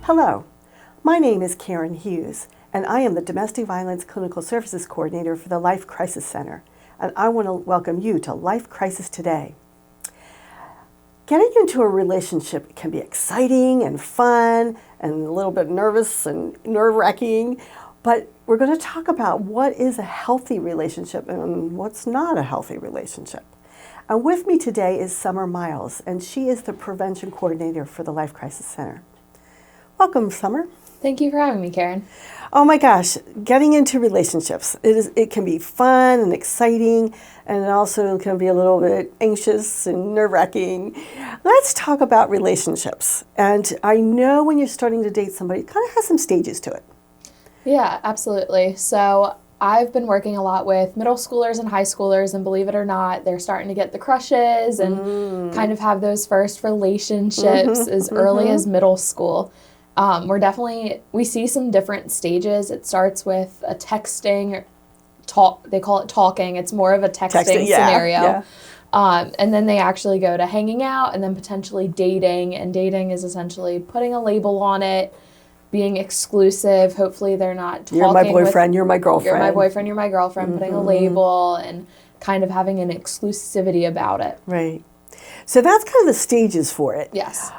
Hello, my name is Karen Hughes, and I am the Domestic Violence Clinical Services Coordinator for the Life Crisis Center, and I want to welcome you to Life Crisis Today. Getting into a relationship can be exciting and fun and a little bit nervous and nerve-wracking, but we're going to talk about what is a healthy relationship and what's not a healthy relationship. And with me today is Summer Miles, and she is the Prevention Coordinator for the Life Crisis Center. Welcome, Summer. Thank you for having me, Karen. Oh my gosh, getting into relationships, it can be fun and exciting, and it also can be a little bit anxious and nerve-wracking. Let's talk about relationships. And I know when you're starting to date somebody, it kind of has some stages to it. Yeah, absolutely. So I've been working a lot with middle schoolers and high schoolers, and believe it or not, they're starting to get the crushes and kind of have those first relationships as early as middle school. We see some different stages. It starts with a texting, they call it talking. It's more of a texting scenario. Yeah. And then they actually go to hanging out and then potentially dating. And dating is essentially putting a label on it, being exclusive. Hopefully they're not talking. You're my boyfriend, you're my girlfriend. You're my boyfriend, you're my girlfriend, putting a label and kind of having an exclusivity about it. Right. So that's kind of the stages for it. Yes.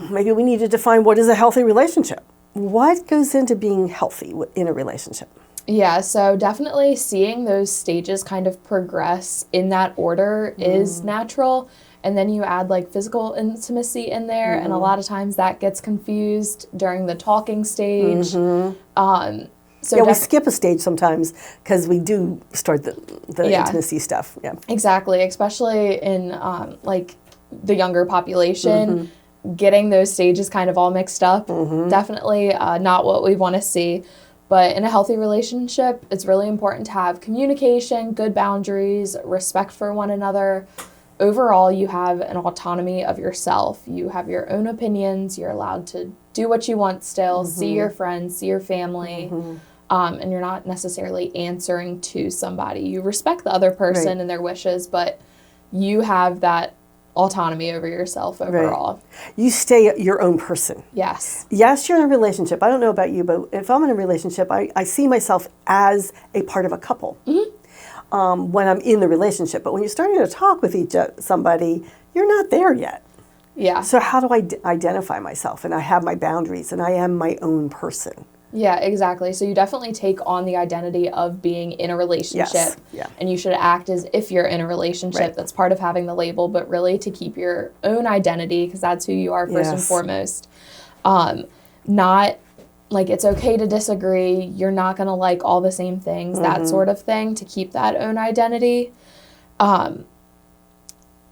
Maybe we need to define what is a healthy relationship. What goes into being healthy in a relationship? Yeah, so definitely seeing those stages kind of progress in that order is natural. And then you add like physical intimacy in there, and a lot of times that gets confused during the talking stage. We skip a stage sometimes because we do start the intimacy stuff. Yeah, exactly, especially in like the younger population. Getting those stages kind of all mixed up, definitely not what we want to see. But in a healthy relationship, it's really important to have communication, good boundaries, respect for one another. Overall, you have an autonomy of yourself. You have your own opinions. You're allowed to do what you want still, see your friends, see your family, and you're not necessarily answering to somebody. You respect the other person and their wishes, but you have that autonomy over yourself overall. Right. You stay your own person. Yes. Yes, you're in a relationship. I don't know about you, but if I'm in a relationship, I see myself as a part of a couple when I'm in the relationship. But when you're starting to talk with somebody, you're not there yet. Yeah. So how do I identify myself? And I have my boundaries, and I am my own person. Yeah, exactly. So you definitely take on the identity of being in a relationship. Yes. Yeah. And you should act as if you're in a relationship. Right. That's part of having the label, but really to keep your own identity, because that's who you are first and foremost. Not like it's okay to disagree. You're not going to like all the same things, that sort of thing, to keep that own identity.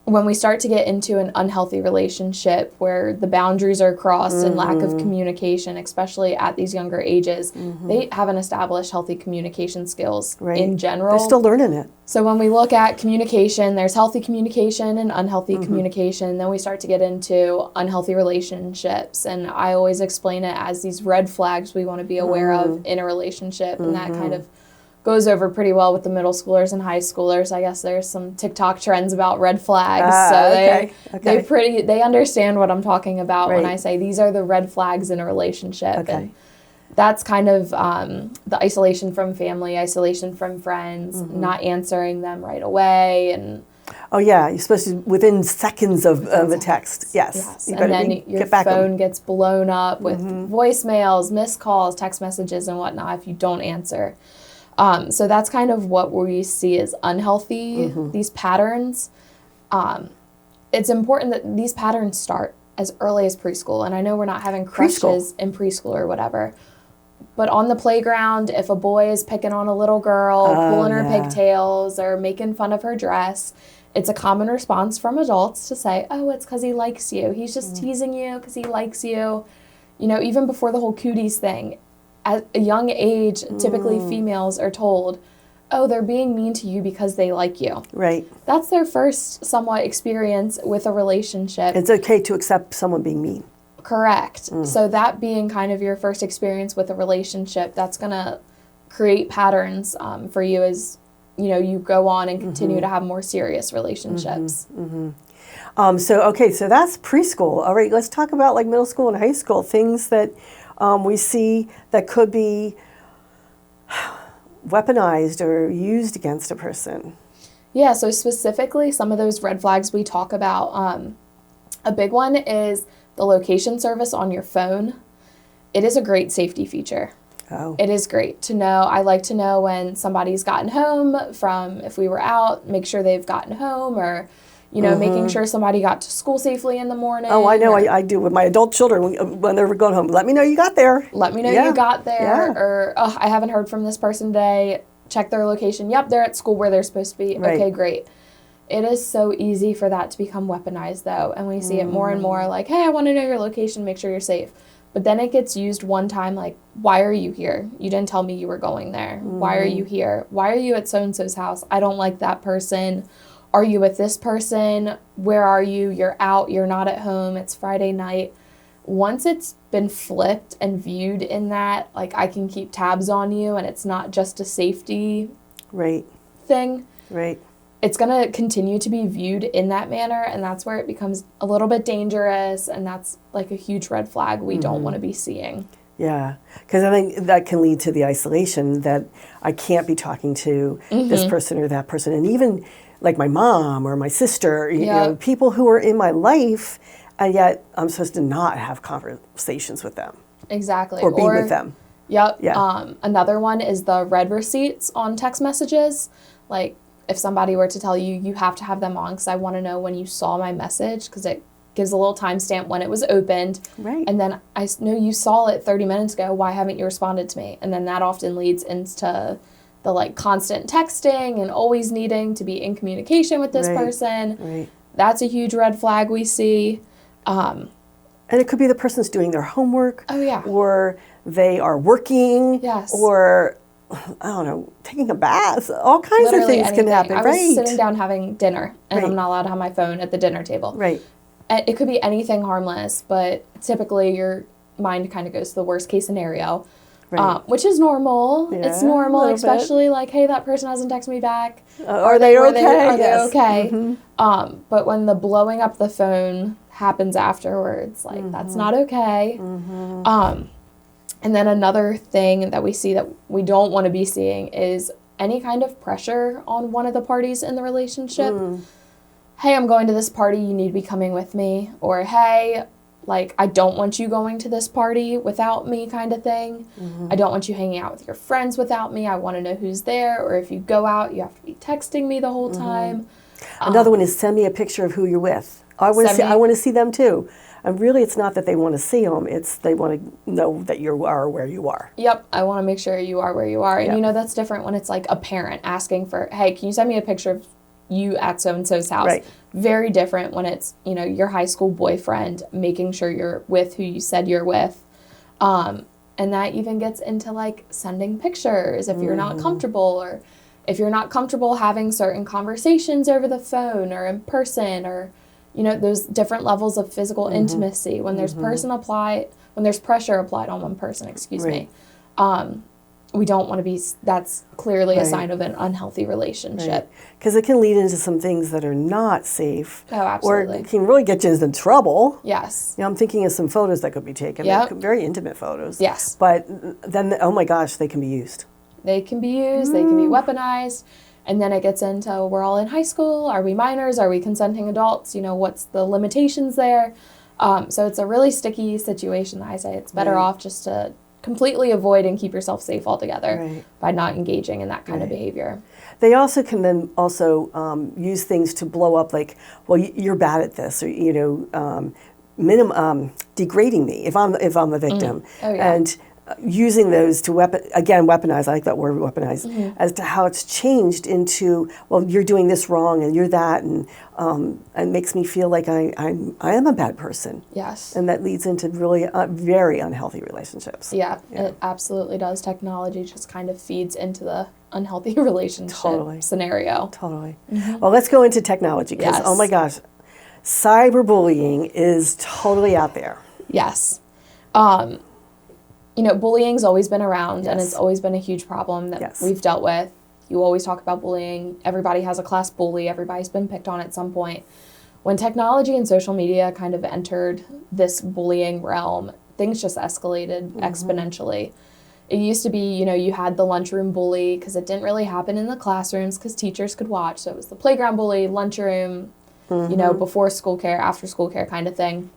When we start to get into an unhealthy relationship where the boundaries are crossed and lack of communication, especially at these younger ages, they haven't established healthy communication skills in general. They're still learning it. So when we look at communication, there's healthy communication and unhealthy communication. Then we start to get into unhealthy relationships. And I always explain it as these red flags we want to be aware of in a relationship. And that kind of goes over pretty well with the middle schoolers and high schoolers. I guess there's some TikTok trends about red flags. They understand what I'm talking about when I say these are the red flags in a relationship. And that's kind of the isolation from family, isolation from friends, not answering them right away. And especially within seconds of a text. Yes. And then your phone gets blown up with voicemails, missed calls, text messages, and whatnot if you don't answer. So that's kind of what we see as unhealthy, these patterns. It's important that these patterns start as early as preschool. And I know we're not having crushes in preschool or whatever. But on the playground, if a boy is picking on a little girl, pulling her pigtails, or making fun of her dress, it's a common response from adults to say, oh, it's because he likes you. He's just teasing you because he likes you. You know, even before the whole cooties thing. At a young age, typically females are told, oh, they're being mean to you because they like you. Right. That's their first somewhat experience with a relationship. It's okay to accept someone being mean. Correct. So that being kind of your first experience with a relationship, that's going to create patterns for you as you go on and continue to have more serious relationships. So that's preschool. All right, let's talk about like middle school and high school, things that we see that could be weaponized or used against a person. Yeah, so specifically some of those red flags we talk about, a big one is the location service on your phone. It is a great safety feature. Oh. It is great to know. I like to know when somebody's gotten home from, if we were out, make sure they've gotten home, or, making sure somebody got to school safely in the morning. Oh, I know. I do with my adult children when they're going home. Let me know you got there. Let me know you got there. Or, I haven't heard from this person today. Check their location. Yep, they're at school where they're supposed to be. Right. Okay, great. It is so easy for that to become weaponized, though. And we see it more and more like, hey, I want to know your location. Make sure you're safe. But then it gets used one time like, why are you here? You didn't tell me you were going there. Why are you here? Why are you at so-and-so's house? I don't like that person. Are you with this person? Where are you? You're out. You're not at home. It's Friday night. Once it's been flipped and viewed in that, like, I can keep tabs on you and it's not just a safety thing. Right. It's going to continue to be viewed in that manner, and that's where it becomes a little bit dangerous, and that's like a huge red flag we don't want to be seeing. Yeah, because I think that can lead to the isolation that I can't be talking to this person or that person. And even like my mom or my sister, you know, people who are in my life, and yet I'm supposed to not have conversations with them. Exactly. Or be with them. Yep. Yeah. Another one is the read receipts on text messages. Like, if somebody were to tell you, you have to have them on because I want to know when you saw my message, because it gives a little timestamp when it was opened. Right. And then I know you saw it 30 minutes ago. Why haven't you responded to me? And then that often leads into the like constant texting and always needing to be in communication with this person. Right. That's a huge red flag we see. And it could be the person's doing their homework. Oh, yeah. Or they are working. Yes. Or, I don't know, taking a bath. All kinds Literally of things anything. can happen. I was sitting down having dinner, and Right. I'm not allowed to have my phone at the dinner table. Right. It could be anything harmless, but typically your mind kind of goes to the worst case scenario, which is normal. Yeah, it's normal, a little especially like, hey, that person hasn't texted me back. Are they okay? Are they okay? Mm-hmm. But when the blowing up the phone happens afterwards, like that's not okay. And then another thing that we see that we don't want to be seeing is any kind of pressure on one of the parties in the relationship. Hey, I'm going to this party, you need to be coming with me. Or, hey, like, I don't want you going to this party without me, kind of thing. I don't want you hanging out with your friends without me. I want to know who's there. Or if you go out, you have to be texting me the whole time. Another one is send me a picture of who you're with. I want to see them too. And really, it's not that they want to see them. It's they want to know that you are where you are. Yep. I want to make sure you are where you are. And, that's different when it's like a parent asking for, hey, can you send me a picture of you at so-and-so's house? Right. Very different when it's, your high school boyfriend making sure you're with who you said you're with. And that even gets into, like, sending pictures if you're not comfortable, or if you're not comfortable having certain conversations over the phone or in person, or those different levels of physical intimacy. When there's when there's pressure applied on one person, we don't want to be, that's clearly a sign of an unhealthy relationship. Because it can lead into some things that are not safe. Oh, absolutely. Or it can really get you into trouble. Yes. I'm thinking of some photos that could be taken. Very intimate photos. Yes. But then, oh my gosh, they can be used. They can be used, they can be weaponized. And then it gets into, we're all in high school. Are we minors? Are we consenting adults? What's the limitations there? So it's a really sticky situation. I say it's better off just to completely avoid and keep yourself safe altogether by not engaging in that kind of behavior. They also can then use things to blow up, like, well, you're bad at this, or degrading me if I'm the victim, and using those to weaponize. I like that word, weaponize, as to how it's changed into, well, you're doing this wrong and you're that, and makes me feel like I am a bad person. Yes. And that leads into really very unhealthy relationships. Yeah, it absolutely does. Technology just kind of feeds into the unhealthy relationship scenario. Totally. Well, let's go into technology, because, oh my gosh, cyberbullying is totally out there. Yes. Bullying's always been around, and it's always been a huge problem that we've dealt with, You always talk about bullying. Everybody has a class bully. Everybody's been picked on at some point. When technology and social media kind of entered this bullying realm, things just escalated exponentially. It used to be, you had the lunchroom bully because it didn't really happen in the classrooms because teachers could watch. So it was the playground bully, lunchroom, before school care, after school care kind of thing.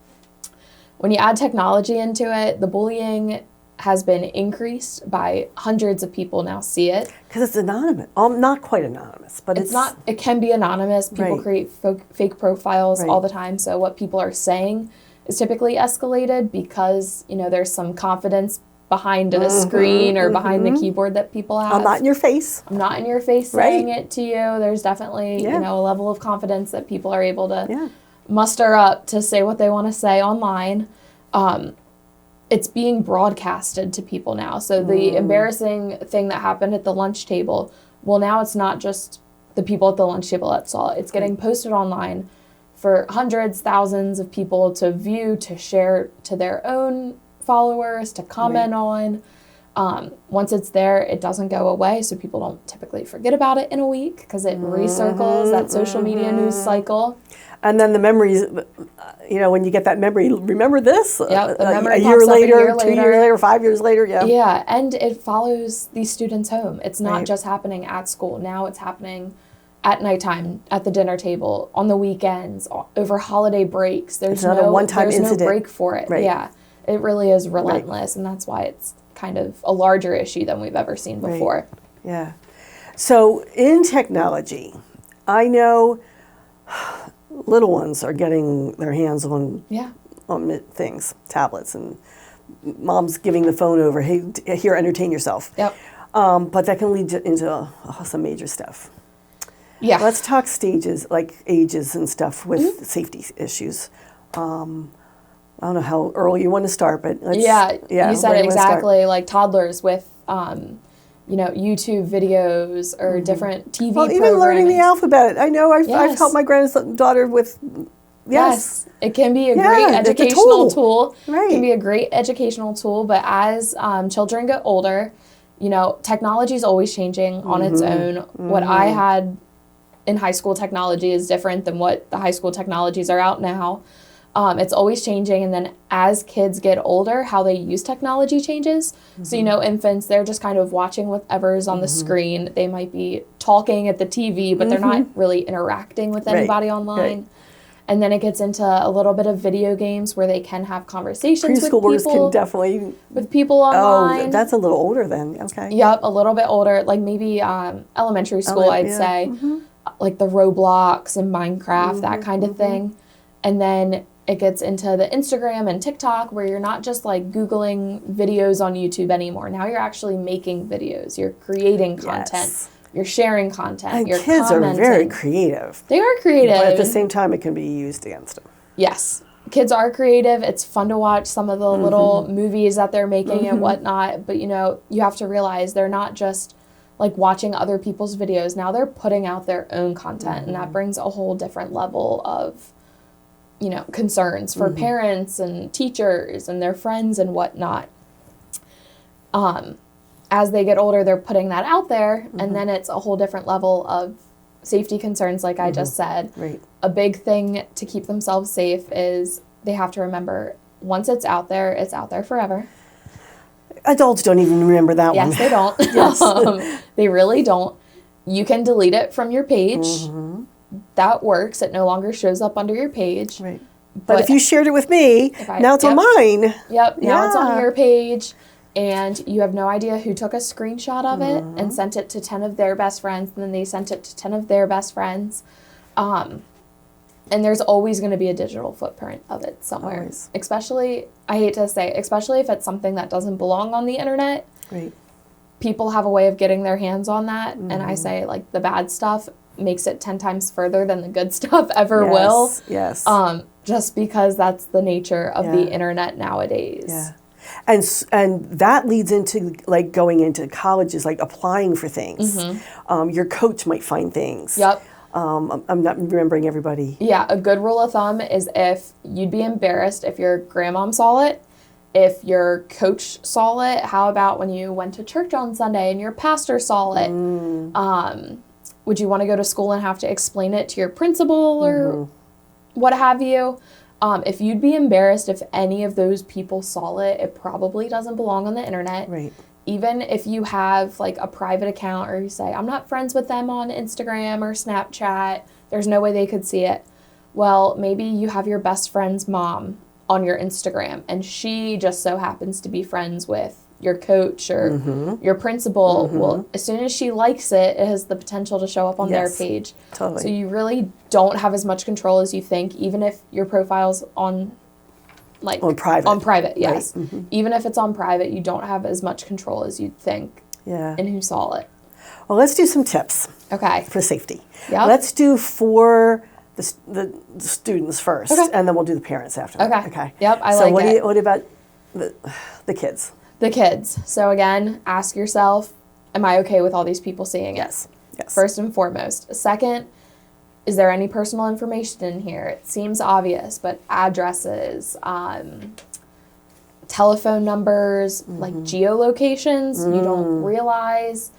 When you add technology into it, the bullying has been increased by hundreds of people now see it. Because it's anonymous. Not quite anonymous, but it's not. It can be anonymous. People create fake profiles all the time. So what people are saying is typically escalated because, there's some confidence behind a screen or behind the keyboard that people have. I'm not in your face. I'm not in your face saying it to you. There's definitely, a level of confidence that people are able to muster up to say what they want to say online. It's being broadcasted to people now. So the embarrassing thing that happened at the lunch table, well, now it's not just the people at the lunch table that saw it. It's getting posted online for hundreds, thousands of people to view, to share to their own followers, to comment on. Once it's there, it doesn't go away, so people don't typically forget about it in a week because it recircles that social media news cycle. And then the memories, when you get that memory, remember this? Yep, the memory a pops year up later, a year 2 years later, 5 years later, Yeah, and it follows these students home. It's not just happening at school. Now it's happening at nighttime, at the dinner table, on the weekends, over holiday breaks. There's not a one-time incident. No break for it. Yeah, it really is relentless, and that's why it's kind of a larger issue than we've ever seen before. Yeah. So in technology, I know little ones are getting their hands on things, tablets, and mom's giving the phone over. Hey, here, entertain yourself. Yep. But that can lead into some major stuff. Yeah. Let's talk stages, like ages and stuff with safety issues. I don't know how early you want to start, but let's, you said it exactly. Like toddlers with, YouTube videos or different TV programming. Even learning the alphabet. I know I've helped my granddaughter with. Yes, it can be a great educational tool. Right. It can be a great educational tool, but as children get older, technology is always changing on its own. What I had in high school technology is different than what the high school technologies are out now. It's always changing, and then as kids get older, how they use technology changes. So, infants, they're just kind of watching whatever's on the screen. They might be talking at the TV, but they're not really interacting with anybody online. Right. And then it gets into a little bit of video games where they can have conversations with people. Preschoolers can definitely... With people online. Oh, that's a little older then, okay. Yep, a little bit older, like maybe elementary school, I'd say. Like the Roblox and Minecraft, that kind of thing. And then it gets into the Instagram and TikTok where you're not just like Googling videos on YouTube anymore. Now you're actually making videos. You're creating content. Yes. You're sharing content. And you're kids commenting. Are very creative. They are creative. But at the same time, it can be used against them. Yes. Kids are creative. It's fun to watch some of the little movies that they're making and whatnot. But, you have to realize they're not just like watching other people's videos. Now they're putting out their own content. And that brings a whole different level of concerns for parents and teachers and their friends and whatnot. As they get older, they're putting that out there, and then it's a whole different level of safety concerns, like I just said. Right. A big thing to keep themselves safe is they have to remember, once it's out there forever. Adults don't even remember that one. Yes, they don't. Yes. They really don't. You can delete it from your page. That works. It no longer shows up under your page. Right. But if you shared it with me, now it's on mine. Yep. Now it's on your page, and you have no idea who took a screenshot of it and sent it to 10 of their best friends, and then they sent it to 10 of their best friends. And there's always going to be a digital footprint of it somewhere. Always. Especially, I hate to say, especially if it's something that doesn't belong on the internet. Right. People have a way of getting their hands on that, and I say, like, the bad stuff makes it 10 times further than the good stuff ever will. Yes. Just because that's the nature of the internet nowadays. Yeah. And that leads into like going into colleges, like applying for things. Your coach might find things. Yep. I'm not remembering everybody. Yeah, a good rule of thumb is if you'd be embarrassed if your grandmom saw it If your coach saw it, how about when you went to church on Sunday and your pastor saw it? Would you want to go to school and have to explain it to your principal or what have you? If you'd be embarrassed if any of those people saw it, it probably doesn't belong on the internet. Right. Even if you have like a private account or you say, I'm not friends with them on Instagram or Snapchat, there's no way they could see it. Well, maybe you have your best friend's mom on your Instagram and she just so happens to be friends with your coach or your principal. Well, as soon as she likes it, it has the potential to show up on their page. Totally. So you really don't have as much control as you think, even if your profile's on private. On private, yes. Right. Even if it's on private, you don't have as much control as you'd think. Yeah. And who saw it. Well, let's do some tips. Okay. For safety. Yep. Let's do for the students first, and then we'll do the parents after that. Okay. Yep, I like it. So what about the kids? The kids. So again, ask yourself, am I okay with all these people seeing it? Yes. First and foremost. Second, is there any personal information in here? It seems obvious, but addresses, telephone numbers, like geolocations, you don't realize,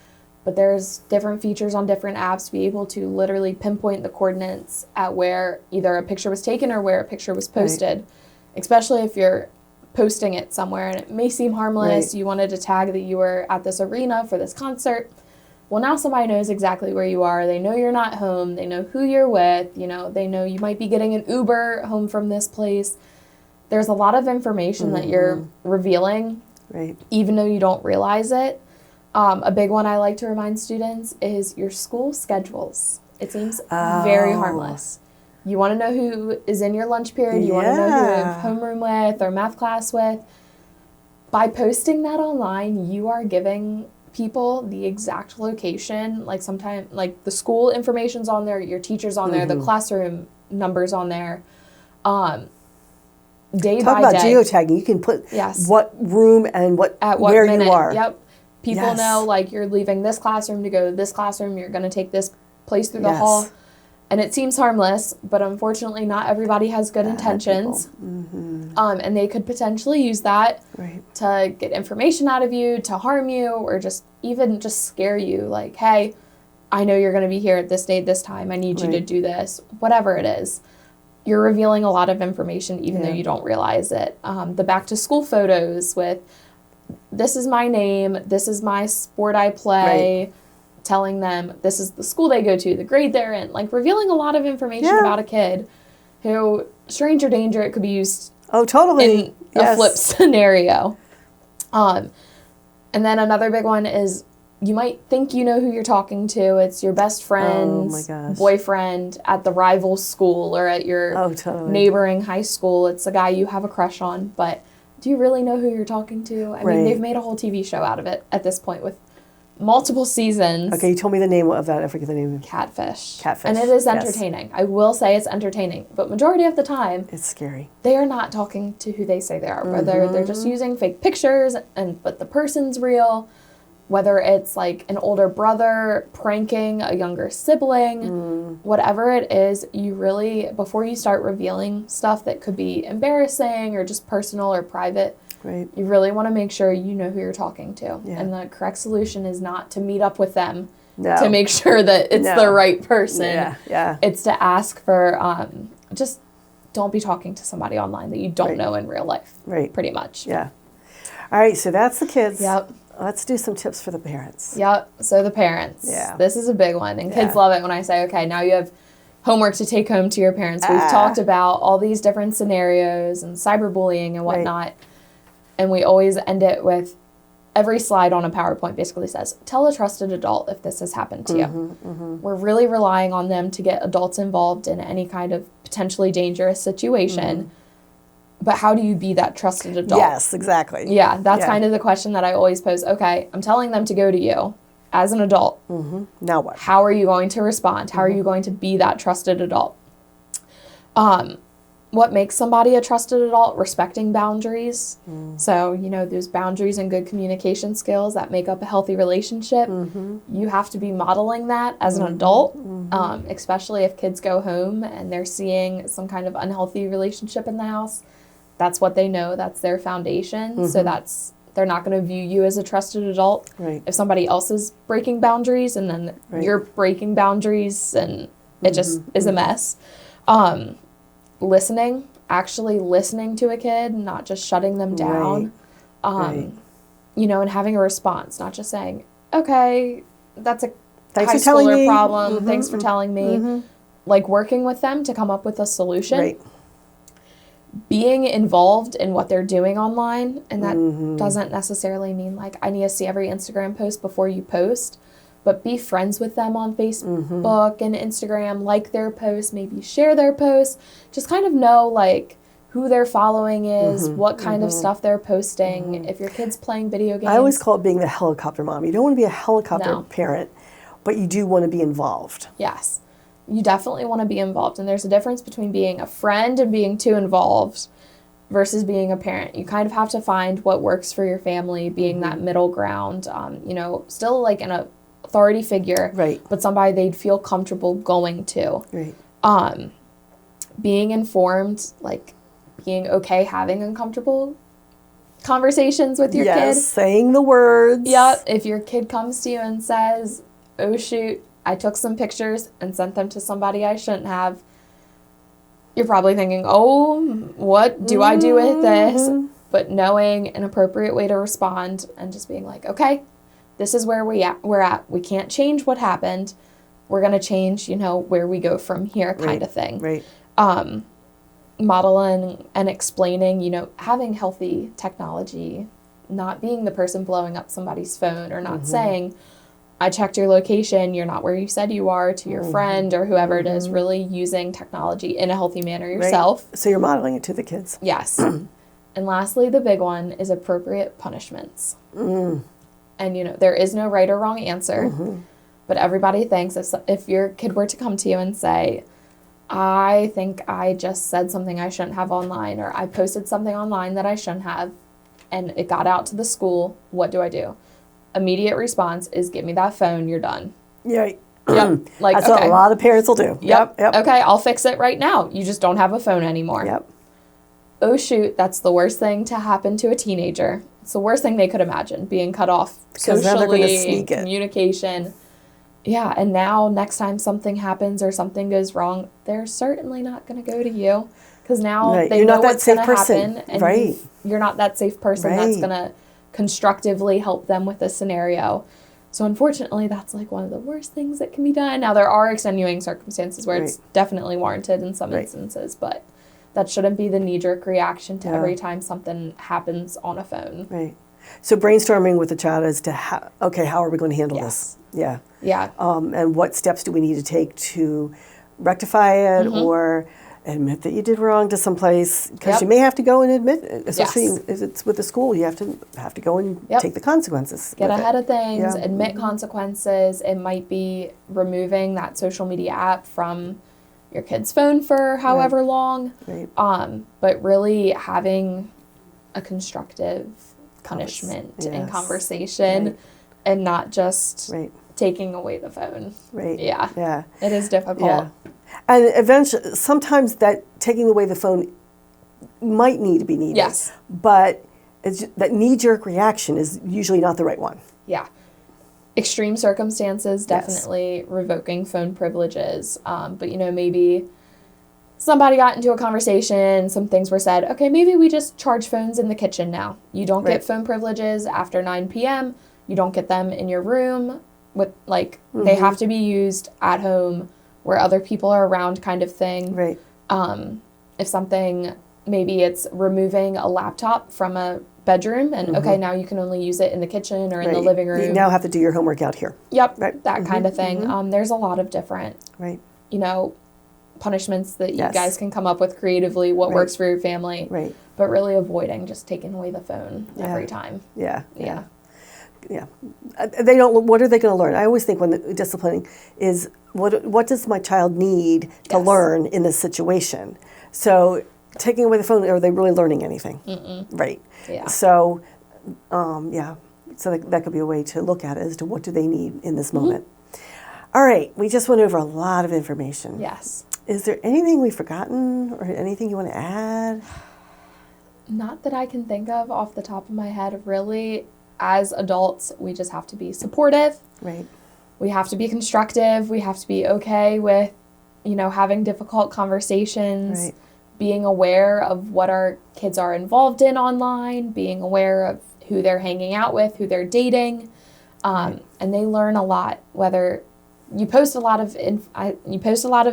but there's different features on different apps to be able to literally pinpoint the coordinates at where either a picture was taken or where a picture was posted, especially if you're posting it somewhere and it may seem harmless. You wanted to tag that you were at this arena for this concert. Well, now somebody knows exactly where you are. They know you're not home. They know who you're with. You know, they know you might be getting an Uber home from this place. There's a lot of information that you're revealing, even though you don't realize it. A big one I like to remind students is your school schedules. It seems very harmless. You want to know who is in your lunch period. You want to know who you have homeroom with or math class with. By posting that online, you are giving people the exact location. Like sometimes, like the school information's on there, your teacher's on there, the classroom number's on there. Day Talk by about day. geotagging. You can put what room and what where minute. you are. Yep. People know, like, you're leaving this classroom to go to this classroom. You're going to take this place through the hall. And it seems harmless, but unfortunately not everybody has good intentions. And they could potentially use that to get information out of you, to harm you, or just scare you. Like, hey, I know you're going to be here at this date, this time. I need you to do this. Whatever it is. You're revealing a lot of information even though you don't realize it. The back to school photos with, this is my name, this is my sport I play, telling them this is the school they go to, the grade they're in, like revealing a lot of information about a kid who, stranger danger, it could be used in a flip scenario. And then another big one is you might think you know who you're talking to. It's your best friend's boyfriend at the rival school or at your neighboring high school. It's a guy you have a crush on, but do you really know who you're talking to? I mean, they've made a whole TV show out of it at this point with multiple seasons. Okay, you told me the name of that. I forget the name. Catfish. Catfish. And it is entertaining. I will say it's entertaining. But majority of the time, it's scary. They are not talking to who they say they are. Whether they're just using fake pictures, but the person's real. Whether it's like an older brother pranking a younger sibling, whatever it is, you really, before you start revealing stuff that could be embarrassing or just personal or private, you really want to make sure you know who you're talking to. And the correct solution is not to meet up with them to make sure that it's the right person. It's to ask for, just don't be talking to somebody online that you don't know in real life. Pretty much. All right, so that's the kids. Yep. Let's do some tips for the parents. Yep. So the parents. This is a big one. And kids love it when I say, okay, now you have homework to take home to your parents. We've talked about all these different scenarios and cyberbullying and whatnot. And we always end it with every slide on a PowerPoint basically says, tell a trusted adult if this has happened to you. We're really relying on them to get adults involved in any kind of potentially dangerous situation. But how do you be that trusted adult? Yes, exactly. Yeah, that's kind of the question that I always pose. Okay, I'm telling them to go to you as an adult. Now what? How are you going to respond? How are you going to be that trusted adult? What makes somebody a trusted adult? Respecting boundaries. So, you know, those boundaries and good communication skills that make up a healthy relationship. You have to be modeling that as an adult, especially if kids go home and they're seeing some kind of unhealthy relationship in the house. that's what they know. That's their foundation. So they're not going to view you as a trusted adult. Right. If somebody else is breaking boundaries and then you're breaking boundaries, and it just is a mess. Actually listening to a kid, not just shutting them down. You know, and having a response, not just saying, okay, that's a Thanks high for telling schooler me. problem. Thanks for telling me. Like working with them to come up with a solution. Right. Being involved in what they're doing online, and that doesn't necessarily mean like I need to see every Instagram post before you post, but be friends with them on Facebook and Instagram, like their posts, maybe share their posts, just kind of know like who they're following is, what kind of stuff they're posting. If your kid's playing video games. I always call it being the helicopter mom. You don't want to be a helicopter No. parent, but you do want to be involved. Yes. You definitely want to be involved. And there's a difference between being a friend and being too involved versus being a parent. You kind of have to find what works for your family, being that middle ground, you know, still like an authority figure, but somebody they'd feel comfortable going to. Right. Being informed, like being okay having uncomfortable conversations with your kid. Saying the words. Yep. If your kid comes to you and says, oh, shoot, I took some pictures and sent them to somebody I shouldn't have, you're probably thinking, oh, what do I do with this? But knowing an appropriate way to respond and just being like, okay, this is where we're at. We can't change what happened. We're going to change, you know, where we go from here kind of thing. Right. Modeling and explaining, you know, having healthy technology, not being the person blowing up somebody's phone or not saying, I checked your location, you're not where you said you are, to your friend or whoever it is, really using technology in a healthy manner yourself. So you're modeling it to the kids. Yes. And lastly, the big one is appropriate punishments. And, you know, there is no right or wrong answer, but everybody thinks if your kid were to come to you and say, I think I just said something I shouldn't have online, or I posted something online that I shouldn't have, and it got out to the school, what do I do? Immediate response is give me that phone, you're done. Yeah. Yep. Like, that's what a lot of parents will do. Yep. Okay, I'll fix it right now. You just don't have a phone anymore. Yep. Oh shoot, that's the worst thing to happen to a teenager. It's the worst thing they could imagine, being cut off socially, communication. Yeah, and now next time something happens or something goes wrong, they're certainly not going to go to you because now they know what's going to happen, and you're not that safe person that's going to constructively help them with this scenario. So unfortunately, that's like one of the worst things that can be done. Now, there are extenuating circumstances where it's definitely warranted in some instances, but that shouldn't be the knee-jerk reaction to every time something happens on a phone. Right. So brainstorming with the child as to how are we going to handle this? Yeah. Yeah. And what steps do we need to take to rectify it or admit that you did wrong to someplace, because you may have to go and admit, especially if it's with the school, you have to go and take the consequences. Get ahead of things, admit consequences. It might be removing that social media app from your kid's phone for however long, but really having a constructive punishment and conversation and not just taking away the phone. Yeah. It is difficult. Yeah. And eventually, sometimes that taking away the phone might need to be needed. Yes. But that knee-jerk reaction is usually not the right one. Yeah. Extreme circumstances, definitely revoking phone privileges. But, you know, maybe somebody got into a conversation, some things were said. Okay, maybe we just charge phones in the kitchen now. You don't get phone privileges after 9 p.m. You don't get them in your room. With they have to be used at home where other people are around, kind of thing. Right. If something, maybe it's removing a laptop from a bedroom and okay, now you can only use it in the kitchen or in the living room. You now have to do your homework out here. Yep, that kind of thing. There's a lot of different, you know, punishments that you guys can come up with creatively, what works for your family. Right. But really avoiding just taking away the phone every time. Yeah. They don't. What are they going to learn? I always think when the disciplining is what does my child need to learn in this situation? So taking away the phone, are they really learning anything? Right. Yeah. So, so that could be a way to look at it as to what do they need in this moment. All right. We just went over a lot of information. Yes. Is there anything we've forgotten or anything you want to add? Not that I can think of off the top of my head. Really, as adults, we just have to be supportive. Right. We have to be constructive. We have to be okay with, having difficult conversations, Right. being aware of what our kids are involved in online, being aware of who they're hanging out with, who they're dating. And they learn a lot, whether you post a lot of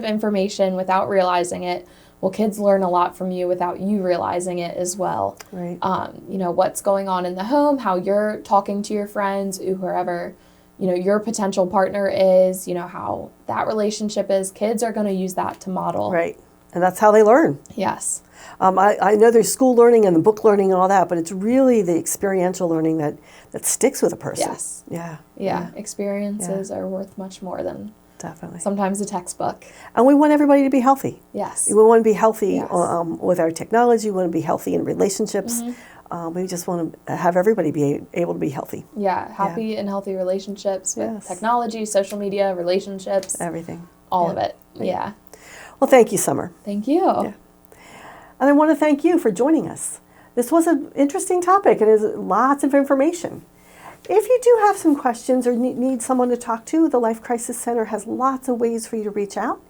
information without realizing it. Well, kids learn a lot from you without you realizing it as well. Right. What's going on in the home, how you're talking to your friends, whoever, your potential partner is, how that relationship is. Kids are going to use that to model. Right. And that's how they learn. Yes. I know there's school learning and the book learning and all that, but it's really the experiential learning that sticks with a person. Yes. Yeah. Experiences are worth much more than Definitely. sometimes a textbook. And we want everybody to be healthy. Yes. We want to be healthy Yes. with our technology. We want to be healthy in relationships. We just want to have everybody be able to be healthy. Yeah, happy and healthy relationships with Yes. technology, social media, relationships. Everything. All of it. Yeah. Well, thank you, Summer. Thank you. Yeah. And I want to thank you for joining us. This was an interesting topic and is lots of information. If you do have some questions or need someone to talk to, the Life Crisis Center has lots of ways for you to reach out.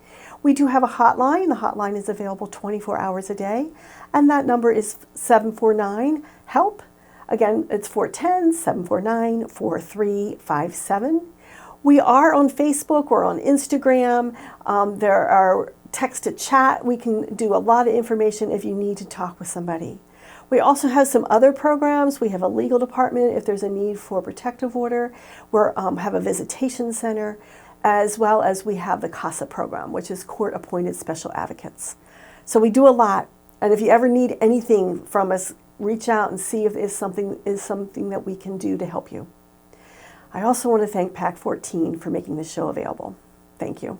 We do have a hotline. The hotline is available 24 hours a day, and that number is 749-HELP. Again, it's 410-749-4357. We are on Facebook. We're on Instagram. There are text to chat. We can do a lot of information if you need to talk with somebody. We also have some other programs. We have a legal department if there's a need for a protective order. We have a visitation center, as well as we have the CASA program, which is court-appointed special advocates. So we do a lot. And if you ever need anything from us, reach out and see if there's something that we can do to help you. I also want to thank PAC 14 for making this show available. Thank you.